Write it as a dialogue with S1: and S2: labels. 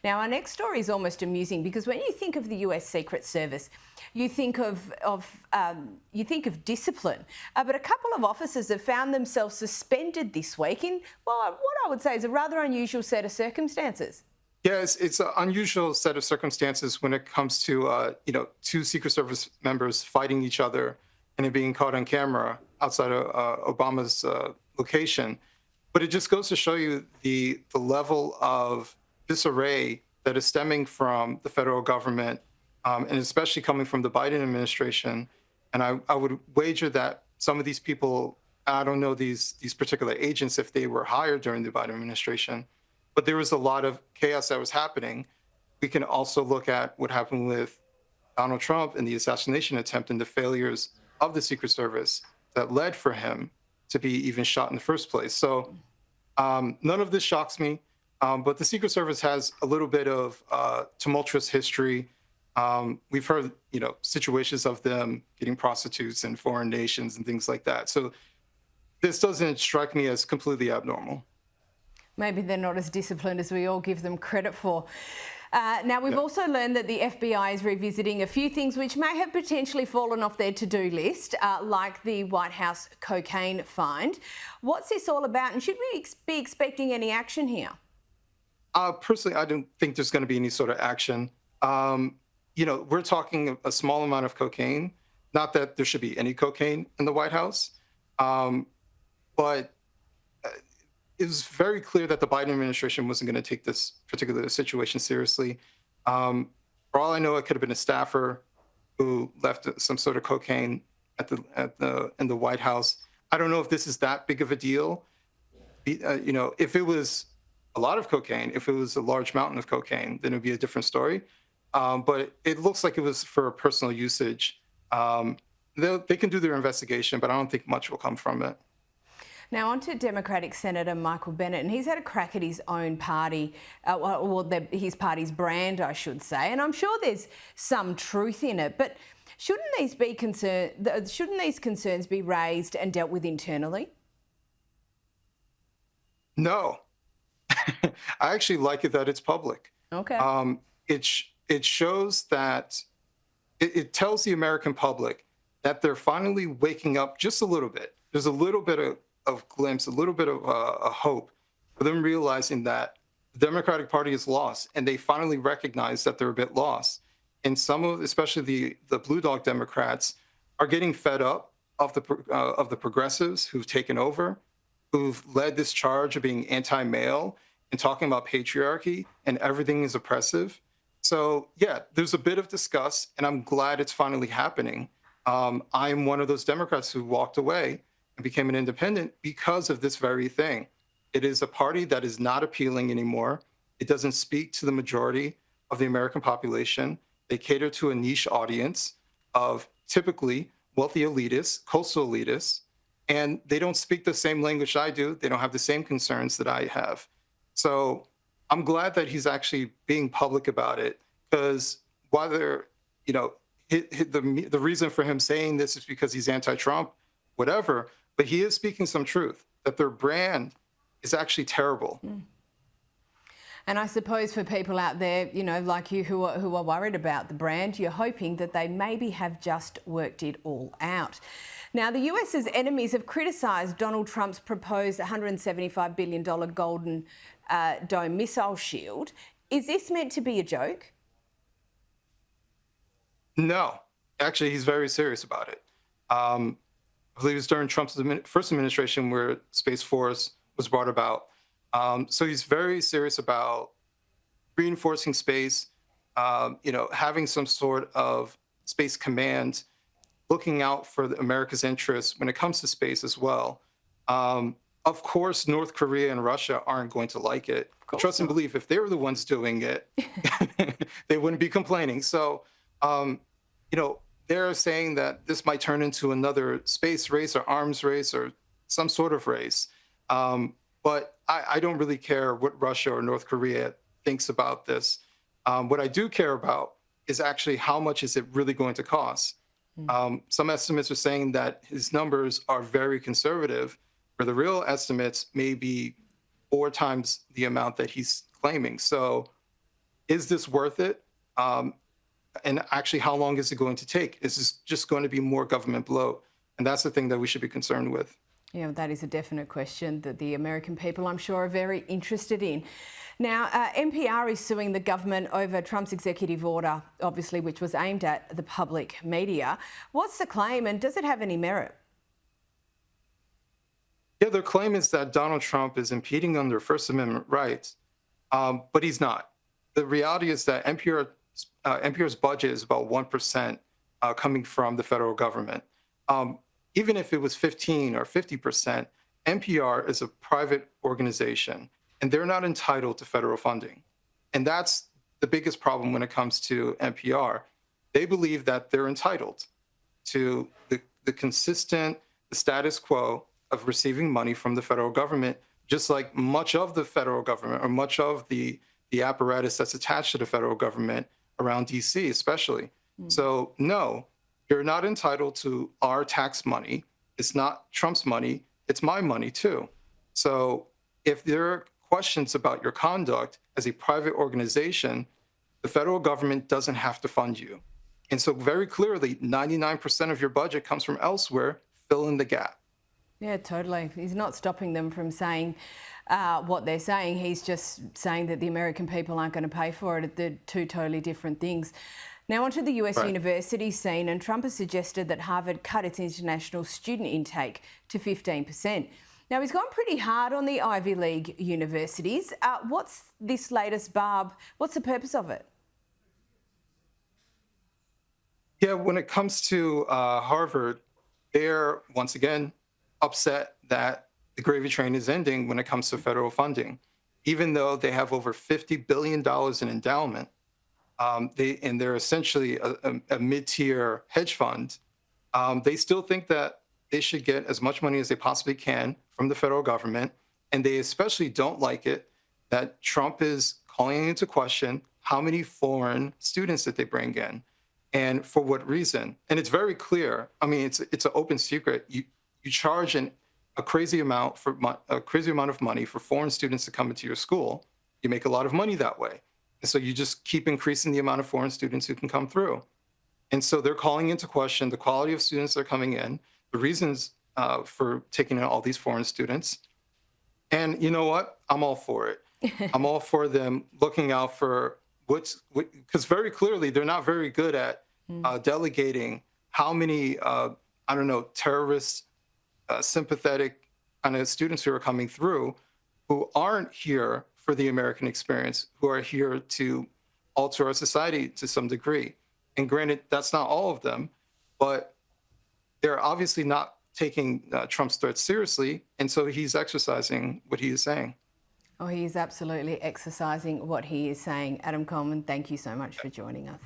S1: Now, our next story is almost amusing because when you think of the US Secret Service, you think of discipline. But a couple of officers have found themselves suspended this week in, well, what I would say is a rather unusual set of circumstances.
S2: Yes, it's an unusual set of circumstances when it comes to two Secret Service members fighting each other and it being caught on camera outside of Obama's location. But it just goes to show you the level of disarray that is stemming from the federal government, and especially coming from the Biden administration. And I would wager that some of these people, I don't know these particular agents if they were hired during the Biden administration, but there was a lot of chaos that was happening. We can also look at what happened with Donald Trump and the assassination attempt and the failures of the Secret Service that led for him to be even shot in the first place. So none of this shocks me, but the Secret Service has a little bit of tumultuous history. We've heard, situations of them getting prostitutes in foreign nations and things like that. So this doesn't strike me as completely abnormal.
S1: Maybe they're not as disciplined as we all give them credit for. Now, we've also learned that the FBI is revisiting a few things which may have potentially fallen off their to-do list, like the White House cocaine find. What's this all about, and should we be expecting any action here?
S2: Personally, I don't think there's going to be any sort of action. We're talking a small amount of cocaine. Not that there should be any cocaine in the White House, but it was very clear that the Biden administration wasn't going to take this particular situation seriously. For all I know, it could have been a staffer who left some sort of cocaine in the White House. I don't know if this is that big of a deal. If it was a lot of cocaine, if it was a large mountain of cocaine, then it would be a different story. But it looks like it was for personal usage. They can do their investigation, but I don't think much will come from it.
S1: Now, on to Democratic Senator Michael Bennet, and he's had a crack at his own party, his party's brand, I should say, and I'm sure there's some truth in it, but shouldn't these concerns be raised and dealt with internally?
S2: No. I actually like it that it's public.
S1: Okay.
S2: It shows that it tells the American public that they're finally waking up just a little bit. There's a little bit of glimpse, a little bit of a hope for them realizing that the Democratic Party is lost, and they finally recognize that they're a bit lost. And some of, especially the Blue Dog Democrats, are getting fed up of the progressives who've taken over, who've led this charge of being anti-male and talking about patriarchy and everything is oppressive. So yeah, there's a bit of disgust, and I'm glad it's finally happening. I'm one of those Democrats who walked away and became an independent because of this very thing. It is a party that is not appealing anymore. It doesn't speak to the majority of the American population. They cater to a niche audience of typically wealthy elitists, coastal elitists, and they don't speak the same language I do. They don't have the same concerns that I have. So I'm glad that he's actually being public about it, because whether, the reason for him saying this is because he's anti-Trump, whatever, but he is speaking some truth, that their brand is actually terrible.
S1: Mm. And I suppose for people out there, like you who are worried about the brand, you're hoping that they maybe have just worked it all out. Now, the US's enemies have criticised Donald Trump's proposed $175 billion Golden Dome missile shield. Is this meant to be a joke?
S2: No, actually, he's very serious about it. I believe it was during Trump's first administration where Space Force was brought about. So he's very serious about reinforcing space, having some sort of space command, looking out for America's interests when it comes to space as well. Of course, North Korea and Russia aren't going to like it. But trust and believe, if they were the ones doing it, they wouldn't be complaining. So, they're saying that this might turn into another space race or arms race or some sort of race. But I don't really care what Russia or North Korea thinks about this. What I do care about is actually how much is it really going to cost. Some estimates are saying that his numbers are very conservative, where the real estimates may be 4 times the amount that he's claiming. So is this worth it? And actually, how long is it going to take? Is this just going to be more government bloat? And that's the thing that we should be concerned with.
S1: Yeah, that is a definite question that the American people, I'm sure, are very interested in. Now, NPR is suing the government over Trump's executive order, obviously, which was aimed at the public media. What's the claim, and does it have any merit?
S2: Yeah, their claim is that Donald Trump is impeding on their First Amendment rights, but he's not. The reality is that NPR's budget is about 1% coming from the federal government. Even if it was 15 or 50%, NPR is a private organization, and they're not entitled to federal funding. And that's the biggest problem when it comes to NPR. They believe that they're entitled to the consistent the status quo of receiving money from the federal government, just like much of the federal government or much of the apparatus that's attached to the federal government around DC, especially. So, no, you're not entitled to our tax money. It's not Trump's money. It's my money, too. So if there are questions about your conduct as a private organization, the federal government doesn't have to fund you. And so very clearly, 99% of your budget comes from elsewhere. Fill in the gap.
S1: Yeah, totally. He's not stopping them from saying what they're saying. He's just saying that the American people aren't going to pay for it. They're two totally different things. Now onto the US university scene, and Trump has suggested that Harvard cut its international student intake to 15%. Now he's gone pretty hard on the Ivy League universities. What's this latest barb? What's the purpose of it?
S2: Yeah, when it comes to Harvard, they're once again upset that the gravy train is ending when it comes to federal funding, even though they have over $50 billion in endowment. They're essentially a mid-tier hedge fund. They still think that they should get as much money as they possibly can from the federal government. And they especially don't like it that Trump is calling into question how many foreign students that they bring in and for what reason. And it's very clear. I mean, it's an open secret. You charge a crazy amount of money for foreign students to come into your school. You make a lot of money that way. And so you just keep increasing the amount of foreign students who can come through. And so they're calling into question the quality of students that are coming in, the reasons for taking in all these foreign students. And you know what? I'm all for it. I'm all for them looking out for because very clearly they're not very good at delegating how many, terrorist, sympathetic kind of students who are coming through who aren't here for the American experience, who are here to alter our society to some degree. And granted, that's not all of them, but they're obviously not taking Trump's threats seriously. And so he's exercising what he is saying.
S1: Oh, he is absolutely exercising what he is saying. Adam Coleman, thank you so much for joining us.